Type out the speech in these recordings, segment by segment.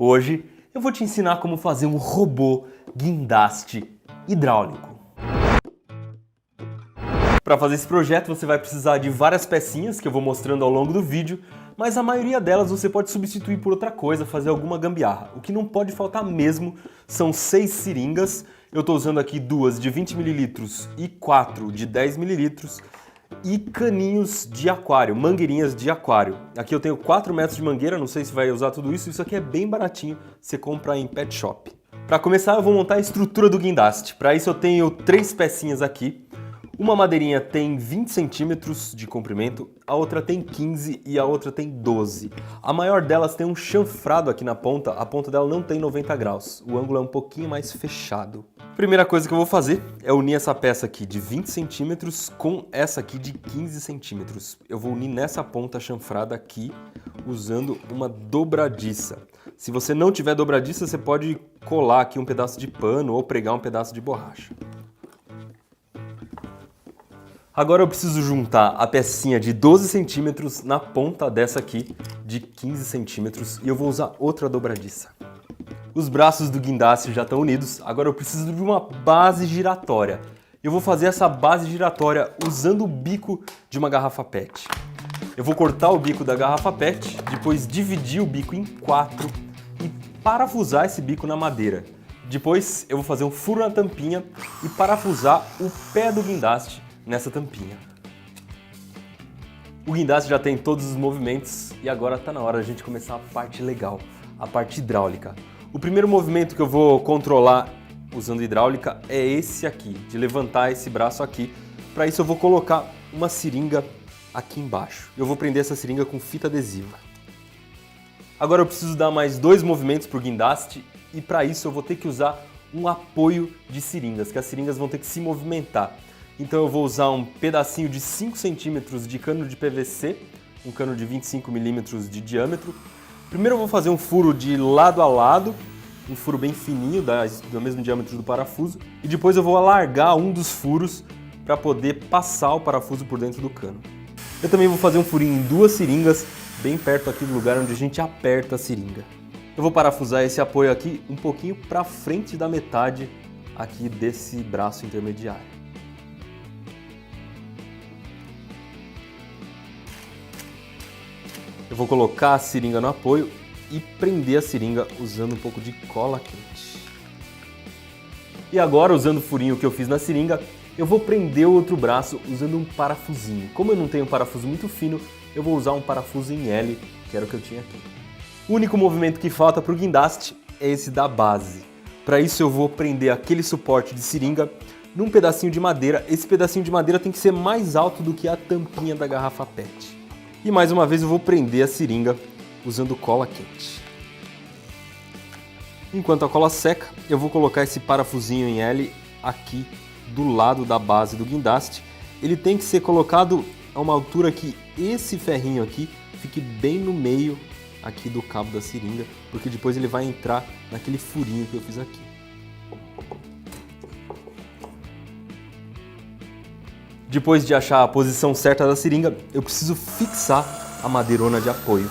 Hoje eu vou te ensinar como fazer um robô guindaste hidráulico. Para fazer esse projeto você vai precisar de várias pecinhas que eu vou mostrando ao longo do vídeo, mas a maioria delas você pode substituir por outra coisa, fazer alguma gambiarra. O que não pode faltar mesmo são 6 seringas, eu estou usando aqui 2 de 20 ml e 4 de 10 ml, e caninhos de aquário, mangueirinhas de aquário. Aqui eu tenho 4 metros de mangueira, não sei se vai usar tudo isso, isso aqui é bem baratinho, você compra em pet shop. Para começar eu vou montar a estrutura do guindaste, para isso eu tenho 3 pecinhas aqui. Uma madeirinha tem 20 centímetros de comprimento, a outra tem 15 e a outra tem 12. A maior delas tem um chanfrado aqui na ponta, a ponta dela não tem 90 graus, o ângulo é um pouquinho mais fechado. Primeira coisa que eu vou fazer é unir essa peça aqui de 20 centímetros com essa aqui de 15 centímetros. Eu vou unir nessa ponta chanfrada aqui usando uma dobradiça. Se você não tiver dobradiça, você pode colar aqui um pedaço de pano ou pregar um pedaço de borracha. Agora eu preciso juntar a pecinha de 12 centímetros na ponta dessa aqui de 15 centímetros e eu vou usar outra dobradiça. Os braços do guindaste já estão unidos, agora eu preciso de uma base giratória. Eu vou fazer essa base giratória usando o bico de uma garrafa PET. Eu vou cortar o bico da garrafa PET, depois dividir o bico em 4 e parafusar esse bico na madeira. Depois eu vou fazer um furo na tampinha e parafusar o pé do guindaste nessa tampinha. O guindaste já tem todos os movimentos e agora está na hora de a gente começar a parte legal, a parte hidráulica. O primeiro movimento que eu vou controlar usando hidráulica é esse aqui, de levantar esse braço aqui. Para isso eu vou colocar uma seringa aqui embaixo. Eu vou prender essa seringa com fita adesiva. Agora eu preciso dar mais 2 movimentos para o guindaste e para isso eu vou ter que usar um apoio de seringas, que as seringas vão ter que se movimentar. Então eu vou usar um pedacinho de 5 centímetros de cano de PVC, um cano de 25 milímetros de diâmetro. Primeiro eu vou fazer um furo de lado a lado, um furo bem fininho, do mesmo diâmetro do parafuso, e depois eu vou alargar um dos furos para poder passar o parafuso por dentro do cano. Eu também vou fazer um furinho em 2 seringas, bem perto aqui do lugar onde a gente aperta a seringa. Eu vou parafusar esse apoio aqui um pouquinho para frente da metade aqui desse braço intermediário. Eu vou colocar a seringa no apoio e prender a seringa usando um pouco de cola quente. E agora, usando o furinho que eu fiz na seringa, eu vou prender o outro braço usando um parafusinho. Como eu não tenho um parafuso muito fino, eu vou usar um parafuso em L, que era o que eu tinha aqui. O único movimento que falta para o guindaste é esse da base. Para isso eu vou prender aquele suporte de seringa num pedacinho de madeira. Esse pedacinho de madeira tem que ser mais alto do que a tampinha da garrafa PET. E mais uma vez eu vou prender a seringa usando cola quente. Enquanto a cola seca, eu vou colocar esse parafusinho em L aqui do lado da base do guindaste. Ele tem que ser colocado a uma altura que esse ferrinho aqui fique bem no meio aqui do cabo da seringa, porque depois ele vai entrar naquele furinho que eu fiz aqui. Depois de achar a posição certa da seringa, eu preciso fixar a madeirona de apoio.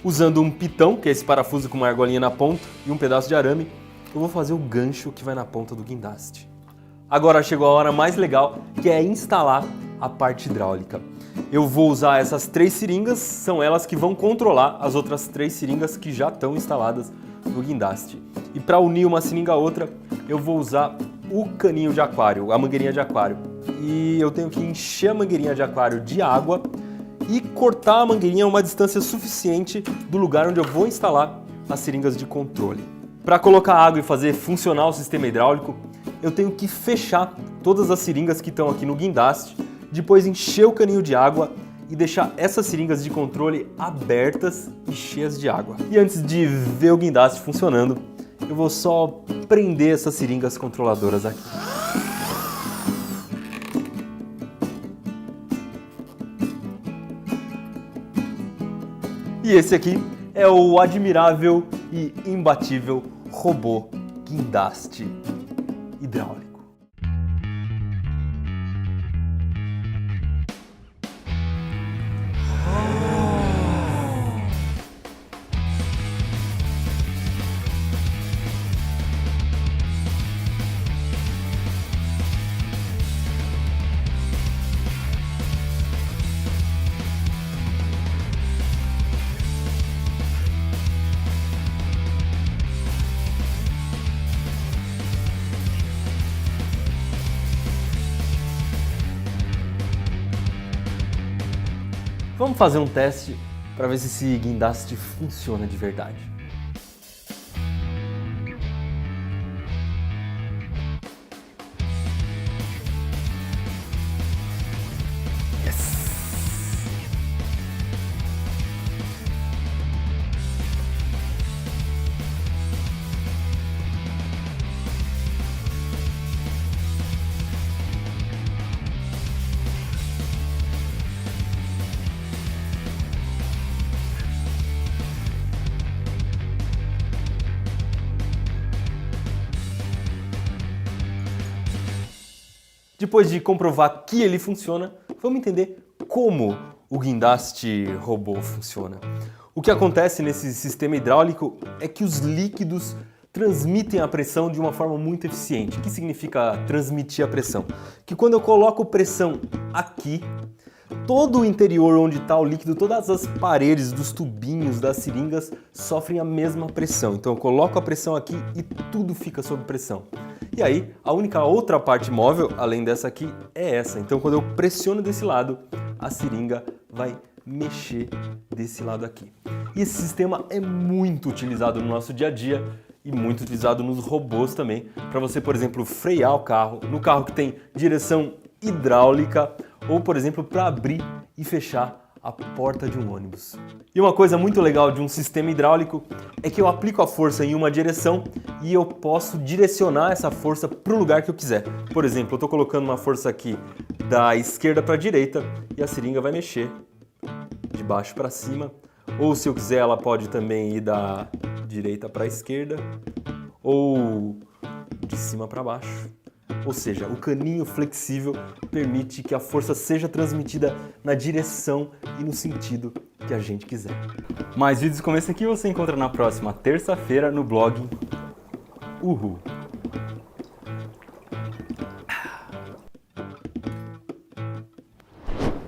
Usando um pitão, que é esse parafuso com uma argolinha na ponta, e um pedaço de arame, eu vou fazer o gancho que vai na ponta do guindaste. Agora chegou a hora mais legal, que é instalar a parte hidráulica. Eu vou usar essas 3 seringas, são elas que vão controlar as outras 3 seringas que já estão instaladas no guindaste. E para unir uma seringa a outra, eu vou usar o caninho de aquário, a mangueirinha de aquário. E eu tenho que encher a mangueirinha de aquário de água e cortar a mangueirinha a uma distância suficiente do lugar onde eu vou instalar as seringas de controle. Para colocar água e fazer funcionar o sistema hidráulico, eu tenho que fechar todas as seringas que estão aqui no guindaste, depois encher o caninho de água e deixar essas seringas de controle abertas e cheias de água. E antes de ver o guindaste funcionando, eu vou só prender essas seringas controladoras aqui. E esse aqui é o admirável e imbatível robô guindaste hidráulico. Vamos fazer um teste para ver se esse guindaste funciona de verdade. Depois de comprovar que ele funciona, vamos entender como o guindaste robô funciona. O que acontece nesse sistema hidráulico é que os líquidos transmitem a pressão de uma forma muito eficiente. O que significa transmitir a pressão? Que quando eu coloco pressão aqui, todo o interior onde está o líquido, todas as paredes dos tubinhos, das seringas, sofrem a mesma pressão. Então eu coloco a pressão aqui e tudo fica sob pressão. E aí, a única outra parte móvel, além dessa aqui, é essa. Então quando eu pressiono desse lado, a seringa vai mexer desse lado aqui. E esse sistema é muito utilizado no nosso dia a dia e muito utilizado nos robôs também, para você, por exemplo, frear o carro, no carro que tem direção hidráulica, ou, por exemplo, para abrir e fechar a porta de um ônibus. E uma coisa muito legal de um sistema hidráulico é que eu aplico a força em uma direção e eu posso direcionar essa força para o lugar que eu quiser. Por exemplo, eu estou colocando uma força aqui da esquerda para a direita e a seringa vai mexer de baixo para cima. Ou, se eu quiser, ela pode também ir da direita para a esquerda ou de cima para baixo. Ou seja, o caninho flexível permite que a força seja transmitida na direção e no sentido que a gente quiser. Mais vídeos como esse aqui você encontra na próxima terça-feira no blog Uhul!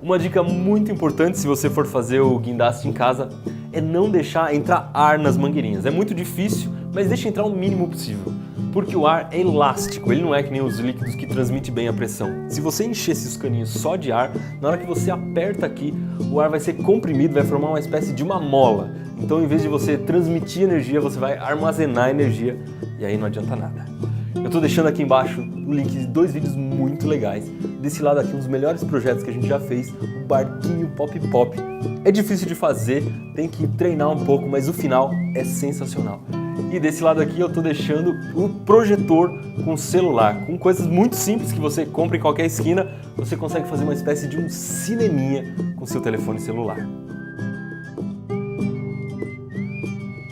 Uma dica muito importante se você for fazer o guindaste em casa é não deixar entrar ar nas mangueirinhas. É muito difícil, mas deixa entrar o mínimo possível. Porque o ar é elástico, ele não é que nem os líquidos que transmitem bem a pressão. Se você encher esses caninhos só de ar, na hora que você aperta aqui, o ar vai ser comprimido, vai formar uma espécie de uma mola. Então, em vez de você transmitir energia, você vai armazenar energia e aí não adianta nada. Eu estou deixando aqui embaixo o link de 2 vídeos muito legais. Desse lado aqui, um dos melhores projetos que a gente já fez, o barquinho Pop Pop. É difícil de fazer, tem que treinar um pouco, mas o final é sensacional. E desse lado aqui eu estou deixando o projetor com celular, com coisas muito simples que você compra em qualquer esquina, você consegue fazer uma espécie de um cineminha com seu telefone celular.